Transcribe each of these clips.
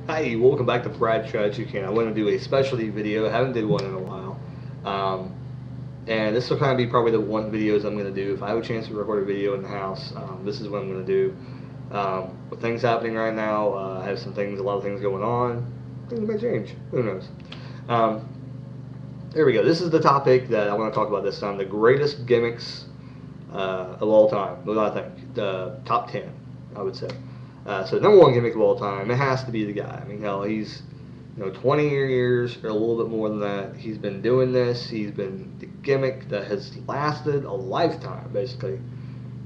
Hi, welcome back to Brad Strategy Can. I want to do a specialty video. I haven't did one in a while. Um, and this will kind of be probably the one videos I'm going to do. If I have a chance to record a video in the house, this is what I'm going to do. With things happening right now, I have a lot of things going on. Things may change. Who knows? Um, there we go. This is the topic that I want to talk about this time. The greatest gimmicks of all time. What do I think? The top 10, I would say. So number one gimmick of all time, it has to be the guy. I mean, hell, he's 20 years or a little bit more than that. He's been doing this. He's been the gimmick that has lasted a lifetime, basically.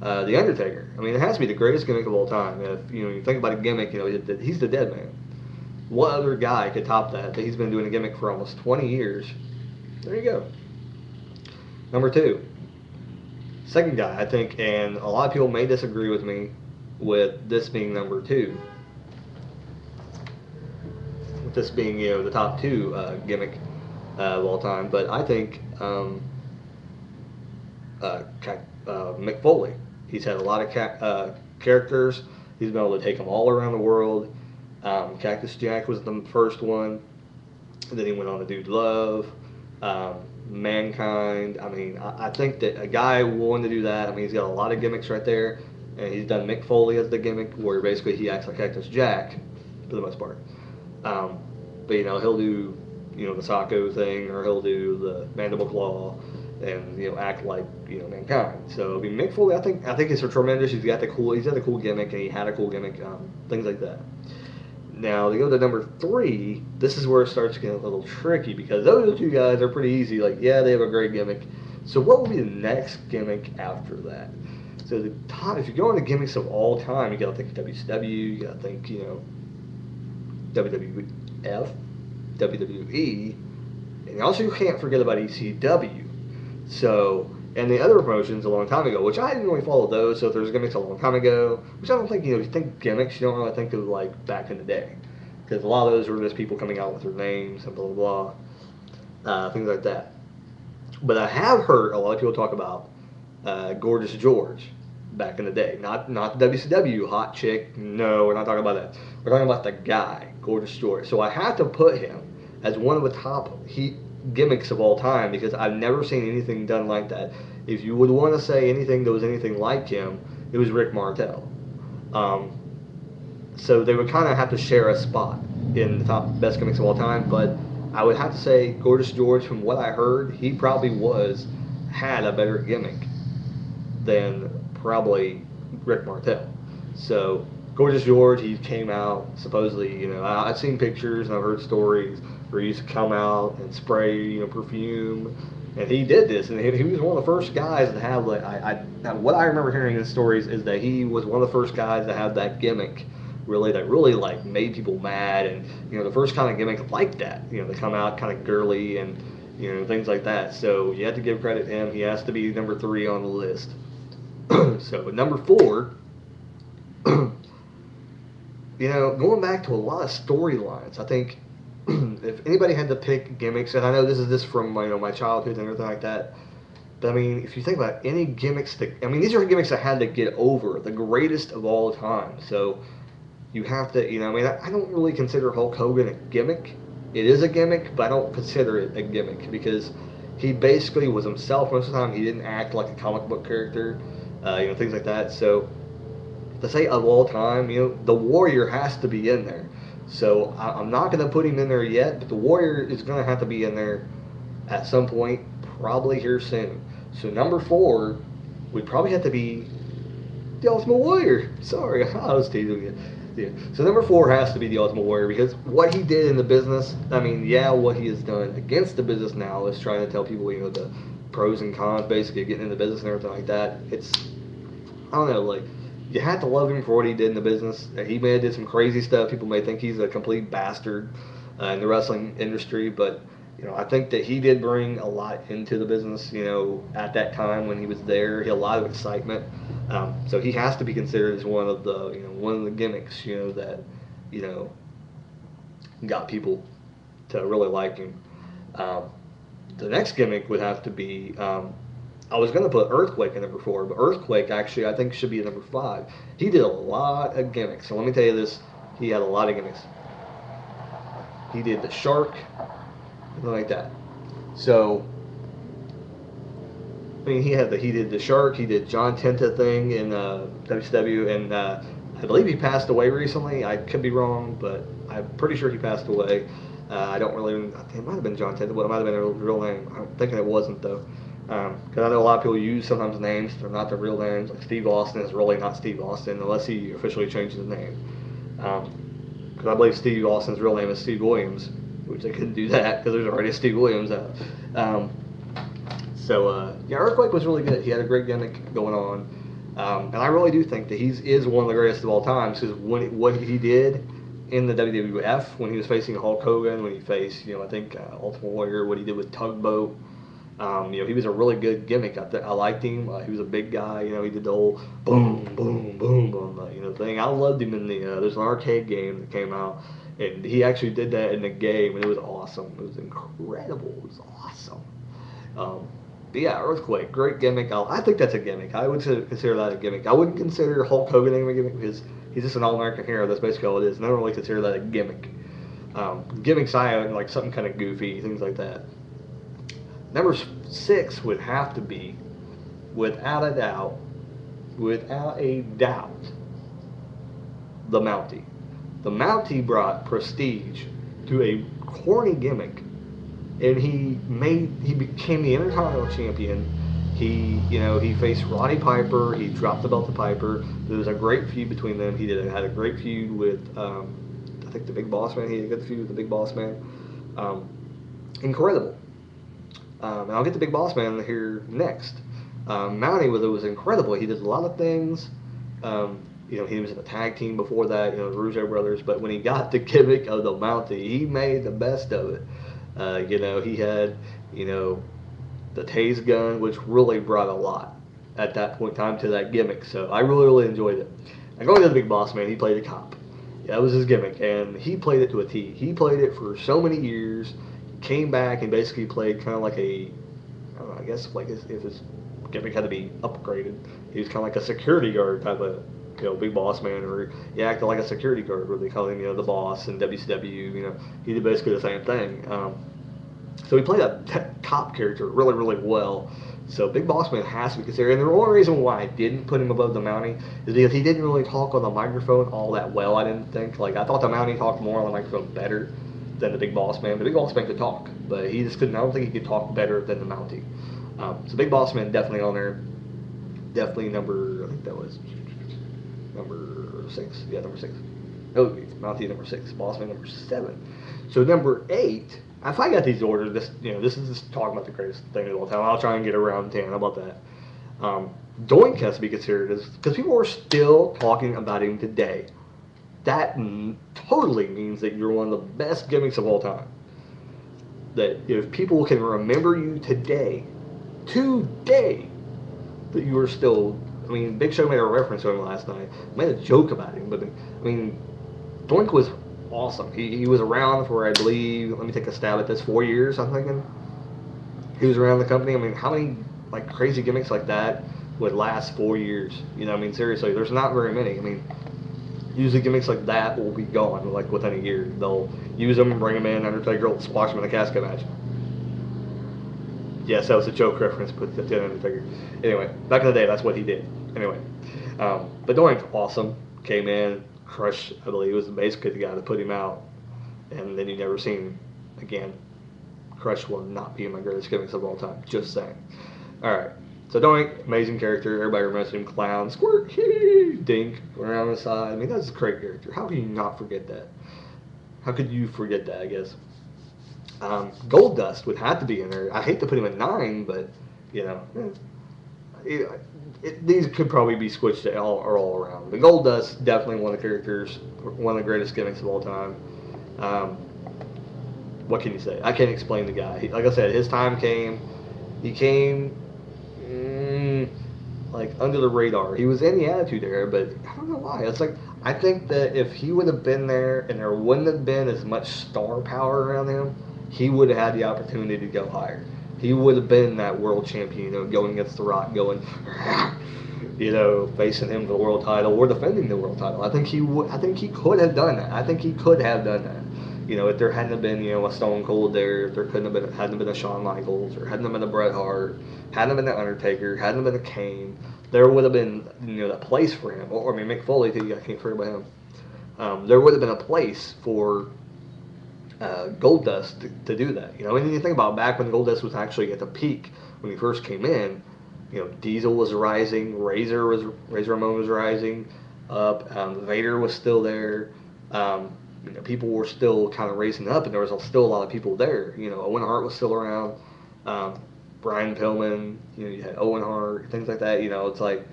The Undertaker. I mean, it has to be the greatest gimmick of all time. If you think about a gimmick, he's the dead man. What other guy could top that? That he's been doing a gimmick for almost 20 years. There you go. Number two, second guy, I think, and a lot of people may disagree with me with this being number two. With this being, the top two gimmick of all time, but I think Mick Foley. He's had a lot of characters. He's been able to take them all around the world. Cactus Jack was the first one. And then he went on to do Love, Mankind. I mean, I think that a guy willing to do that, I mean, he's got a lot of gimmicks right there. And he's done Mick Foley as the gimmick, where basically he acts like Cactus Jack for the most part. But he'll do the Sacco thing, or he'll do the Mandible Claw, and act like Mankind. So I mean, Mick Foley, I think he's tremendous. He's had a cool gimmick, and he had a cool gimmick, things like that. Now to go to number three, this is where it starts getting a little tricky, because those two guys are pretty easy. Like, yeah, they have a great gimmick. So what will be the next gimmick after that? So if you go into gimmicks of all time, you got to think WCW, you got to think WWF, WWE, and also you can't forget about ECW. So, and the other promotions a long time ago, which I didn't really follow those. So if there's gimmicks a long time ago, which I don't think if you think gimmicks, you don't really think of like back in the day, because a lot of those were just people coming out with their names and blah blah blah, things like that. But I have heard a lot of people talk about Gorgeous George back in the day. Not the WCW hot chick. No, we're not talking about that. We're talking about the guy, Gorgeous George. So I have to put him as one of the top gimmicks of all time, because I've never seen anything done like that. If you would want to say anything that was anything like him, it was Rick Martel. So they would kind of have to share a spot in the top best gimmicks of all time. But I would have to say Gorgeous George, from what I heard, he probably had a better gimmick than probably Rick Martel. So Gorgeous George, he came out supposedly, I've seen pictures and I've heard stories where he used to come out and spray, perfume, and he did this, and he was one of the first guys to have what I remember hearing in stories is that he was one of the first guys to have that gimmick that really like made people mad, and the first kind of gimmick like that, to come out kind of girly and things like that. So you have to give credit to him. He has to be number three on the list. So, but number four, going back to a lot of storylines, I think if anybody had to pick gimmicks, and I know this is from my childhood and everything like that, but I mean, if you think about any gimmicks these are gimmicks that had to get over, the greatest of all time. So you have to, I don't really consider Hulk Hogan a gimmick. It is a gimmick, but I don't consider it a gimmick, because he basically was himself most of the time. He didn't act like a comic book character. Things like that. So to say of all time, the Warrior has to be in there. So I'm not going to put him in there yet, but the Warrior is going to have to be in there at some point, probably here soon. So number four would probably have to be the Ultimate Warrior. Sorry, I was teasing you. Yeah. So number four has to be the Ultimate Warrior, because what he did in the business, what he has done against the business now is trying to tell people, the pros and cons basically of getting into business and everything like that. I don't know, like, you have to love him for what he did in the business. He may have did some crazy stuff. People may think he's a complete bastard in the wrestling industry, but I think that he did bring a lot into the business. At that time when he was there, he had a lot of excitement. So he has to be considered as one of the gimmicks, that got people to really like him. The next gimmick would have to be, I was going to put Earthquake in number four, but Earthquake actually I think should be in number five. He did a lot of gimmicks. So let me tell you this, he had a lot of gimmicks. He did the Shark, something like that. So, I mean, he did the Shark. He did John Tenta thing in WCW, and I believe he passed away recently. I could be wrong, but I'm pretty sure he passed away. I don't really. I think it might have been John Tenta, but it might have been a real name. I'm thinking it wasn't though, because I know a lot of people use sometimes names they're not their real names. Like Steve Austin is really not Steve Austin unless he officially changes his name. Because I believe Steve Austin's real name is Steve Williams, which they couldn't do that because there's already a Steve Williams out. Yeah, Earthquake was really good. He had a great gimmick going on, and I really do think that he is one of the greatest of all time. Because what he did in the WWF when he was facing Hulk Hogan, when he faced, I think Ultimate Warrior, what he did with Tugboat, he was a really good gimmick. I liked him. He was a big guy. He did the whole boom, boom, boom, boom, thing. I loved him in there's an arcade game that came out, and he actually did that in the game, and it was awesome. It was incredible. It was awesome. But yeah, Earthquake, great gimmick. I think that's a gimmick. I would consider that a gimmick. I wouldn't consider Hulk Hogan a gimmick because he's just an all-American hero. That's basically all it is. And I don't really consider that a gimmick. Gimmicks I like something kind of goofy, things like that. Number 6 would have to be, without a doubt, the Mountie. The Mountie brought prestige to a corny gimmick. And he became the Intercontinental Champion. He faced Roddy Piper. He dropped the belt to Piper. There was a great feud between them. He had a great feud with, I think, the Big Boss Man. He had a good feud with the Big Boss Man. Incredible. And I'll get the Big Boss Man here next. Mountie was incredible. He did a lot of things. He was in a tag team before that, the Rougeau brothers. But when he got the gimmick of the Mountie, he made the best of it. He had, the Tase gun, which really brought a lot at that point in time to that gimmick. So I really, really enjoyed it. And going to the Big Boss Man, he played a cop. Yeah, that was his gimmick, and he played it to a T. He played it for so many years. Came back and basically played kind of like I guess like if his gimmick had to be upgraded, he was kind of like a security guard type of, Big Boss Man, or he acted like a security guard, where they call him, the boss in WCW. He did basically the same thing. So he played a cop character really, really well. So Big Boss Man has to be considered. And the only reason why I didn't put him above the Mountie is because he didn't really talk on the microphone all that well. I didn't think. Like, I thought the Mountie talked more on the microphone better than the Big Boss Man. The Big Boss Man could talk, but he just couldn't. I don't think he could talk better than the Mountie. So Big Boss Man definitely on there. Definitely number. I think that was number 6. Yeah, number 6. Oh, Mountie number 6. Boss Man number 7. So number 8. If I got these ordered, this is just talking about the greatest thing of all time. I'll try and get around 10. How about that? Doink has to be considered as, because people are still talking about him today. That totally means that you're one of the best gimmicks of all time. That if people can remember you today, that you are still. I mean, Big Show made a reference to him last night. Made a joke about him, but I mean, Doink was awesome. He was around for, I believe, let me take a stab at this, 4 years, I'm thinking. He was around the company. I mean, how many crazy gimmicks like that would last 4 years? I mean, seriously, there's not very many. I mean, usually gimmicks like that will be gone within a year. They'll use them and bring them in. Undertaker will squash them in a casket match. Yes, that was a joke reference, but that's the Undertaker. Anyway, back in the day, that's what he did. Anyway, but Doink, awesome, came in. Crush, I believe, was basically the guy that put him out, and then you never seen him again. Crush will not be in my greatest gimmicks of all time. Just saying. All right. So Doink, amazing character. Everybody remembers him. Clown, squirt, dink, around the side. I mean, that's a great character. How can you not forget that? How could you forget that? I guess. Gold Dust would have to be in there. I hate to put him at 9, but these could probably be switched to all around. The Gold Dust, definitely one of the characters, one of the greatest gimmicks of all time. What can you say? I can't explain the guy. Like I said, his time came. He came under the radar. He was in the Attitude Era, but I don't know why. It's I think that if he would have been there and there wouldn't have been as much star power around him, he would have had the opportunity to go higher. He would have been that world champion, going against The Rock, going, facing him for the world title or defending the world title. I think he could have done that. if there hadn't have been, a Stone Cold there, if there hadn't been a Shawn Michaels, or hadn't have been a Bret Hart, hadn't have been an Undertaker, hadn't have been a Kane, there would have been, that place for him. Or, I mean, Mick Foley, too, I can't forget about him. There would have been a place for Goldust to do that. And you think about back when Goldust was actually at the peak, when he first came in, Diesel was rising, Razor Ramon was rising up, Vader was still there. People were still kind of racing up, and there was still a lot of people there. Owen Hart was still around, Brian Pillman. You had Owen Hart, things like that. It's like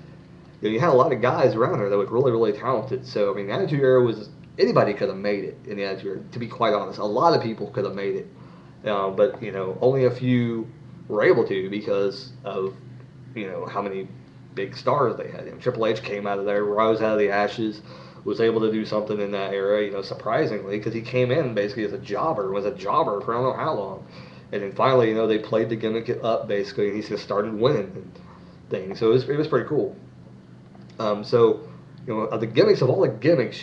you had a lot of guys around there that were really, really talented. So I mean, the Attitude Era was anybody could have made it in the Attitude Era. To be quite honest, a lot of people could have made it, but only a few were able to because of how many big stars they had. Triple H came out of there, rose out of the ashes, was able to do something in that era, surprisingly, because he came in basically as a jobber, was a jobber for I don't know how long. And then finally, they played the gimmick up, basically, and he just started winning and things. So it was pretty cool. Of the gimmicks, of all the gimmicks,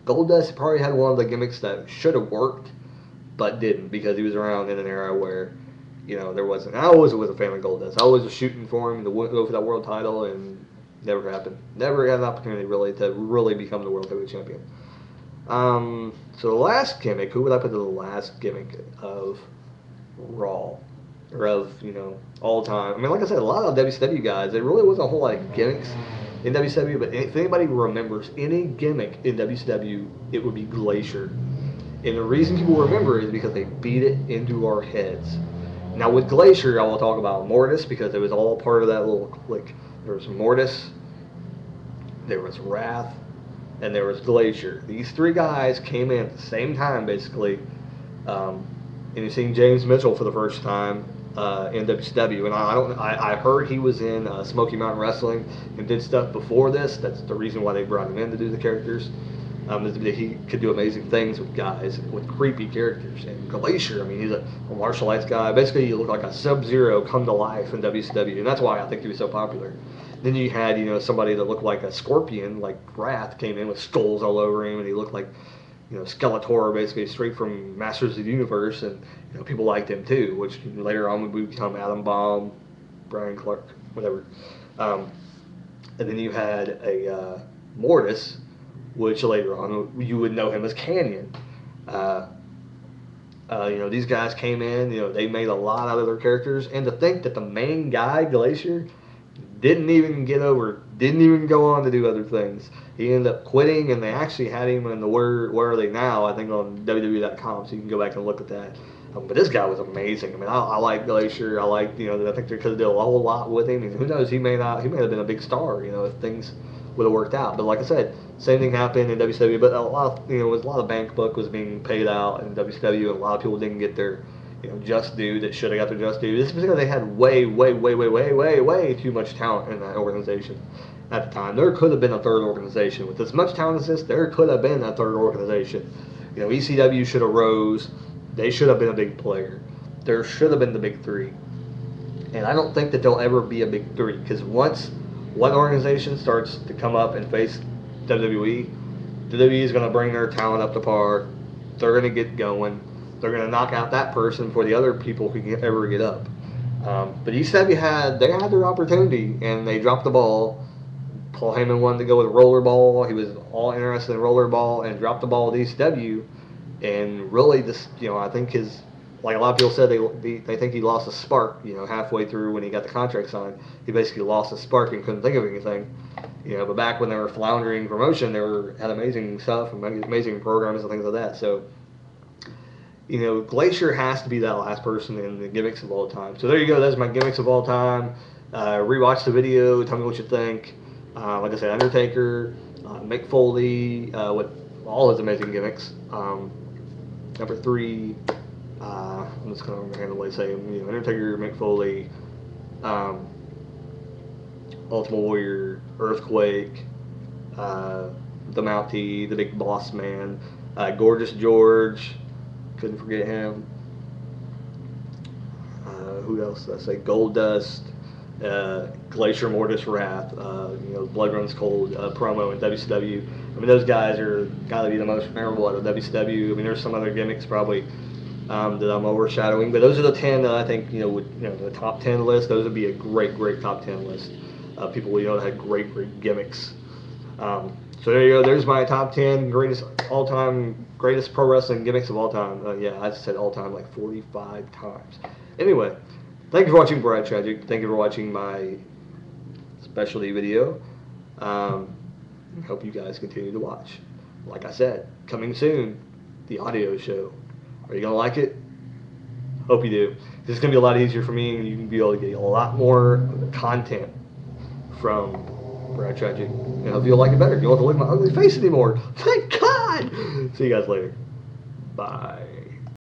Goldust probably had one of the gimmicks that should have worked, but didn't, because he was around in an era where, there wasn't. I always was a fan of Goldust. I always was shooting for him to go for that world title, and never happened. Never had an opportunity to become the world heavyweight champion. So the last gimmick, who would I put to the last gimmick of Raw, or of all time? I mean, like I said, a lot of WCW guys. There really wasn't a whole lot of gimmicks in WCW, but if anybody remembers any gimmick in WCW, it would be Glacier. And the reason people remember it is because they beat it into our heads. Now with Glacier, I will talk about Mortis because it was all part of that little clique. There was Mortis, there was Wrath, and there was Glacier. These three guys came in at the same time, basically. And you've seen James Mitchell for the first time in WCW, and I heard he was in Smoky Mountain Wrestling and did stuff before this. That's the reason why they brought him in to do the characters. Is that he could do amazing things with guys, with creepy characters. And Glacier, I mean, he's a martial arts guy. Basically, he looked like a Sub-Zero come to life in WCW, and that's why I think he was so popular. Then you had, somebody that looked like a Scorpion, like Wrath, came in with skulls all over him, and he looked like, Skeletor, basically straight from Masters of the Universe, and people liked him too, which later on would become Adam Bomb, Brian Clark, whatever. And then you had a Mortis, which later on you would know him as Canyon. These guys came in, they made a lot out of their characters, and to think that the main guy, Glacier, didn't even go on to do other things. He ended up quitting, and they actually had him in the Where Are They Now, I think on WWE.com, so you can go back and look at that. But this guy was amazing. I mean, I like Glacier. I like, I think they could have done a whole lot with him. And who knows, he may have been a big star, if things would have worked out. But like I said, same thing happened in WCW, but a lot of bank book was being paid out in WCW, and a lot of people didn't get their just due that should have got their just due. This is because they had way too much talent in that organization at the time. There could have been a third organization. With as much talent as this, there could have been a third organization. ECW should have rose. They should have been a big player. There should have been the big three. And I don't think that there'll ever be a big three, because once one organization starts to come up and face WWE is going to bring their talent up to par. They're going to get going. They're going to knock out that person before the other people can ever get up. But ECW had their opportunity, and they dropped the ball. Paul Heyman wanted to go with rollerball. He was all interested in rollerball and dropped the ball with ECW. And really, I think like a lot of people said, they think he lost a spark, halfway through when he got the contract signed. He basically lost a spark and couldn't think of anything. But back when they were floundering promotion, had amazing stuff, amazing programs and things like that. So, Glacier has to be that last person in the gimmicks of all time. So there you go. That's my gimmicks of all time. Rewatch the video. Tell me what you think. Like I said, Undertaker, Mick Foley, with all his amazing gimmicks. Number 3, I'm just going to randomly say him. Undertaker, Mick Foley, Ultimate Warrior, Earthquake, the Mountie, the Big Boss Man, Gorgeous George. Couldn't forget him. Who else did I say? Goldust. Glacier Mortis Wrath, Blood Runs Cold promo in WCW. I mean, those guys are gotta be the most memorable out of WCW. I mean, there's some other gimmicks probably that I'm overshadowing, but those are the 10 that I think the top 10 list. Those would be a great top 10 list. People that had great gimmicks. So there you go. There's my top 10 greatest pro wrestling gimmicks of all time. Yeah, I said all time like 45 times. Anyway, thank you for watching Brad Tragic. Thank you for watching my specialty video. Hope you guys continue to watch. Like I said, coming soon, the audio show. Are you going to like it? Hope you do. This is going to be a lot easier for me, and you can be able to get a lot more content from Brad Tragic. And I hope you'll like it better. You don't have to look at my ugly face anymore. Thank God! See you guys later. Bye.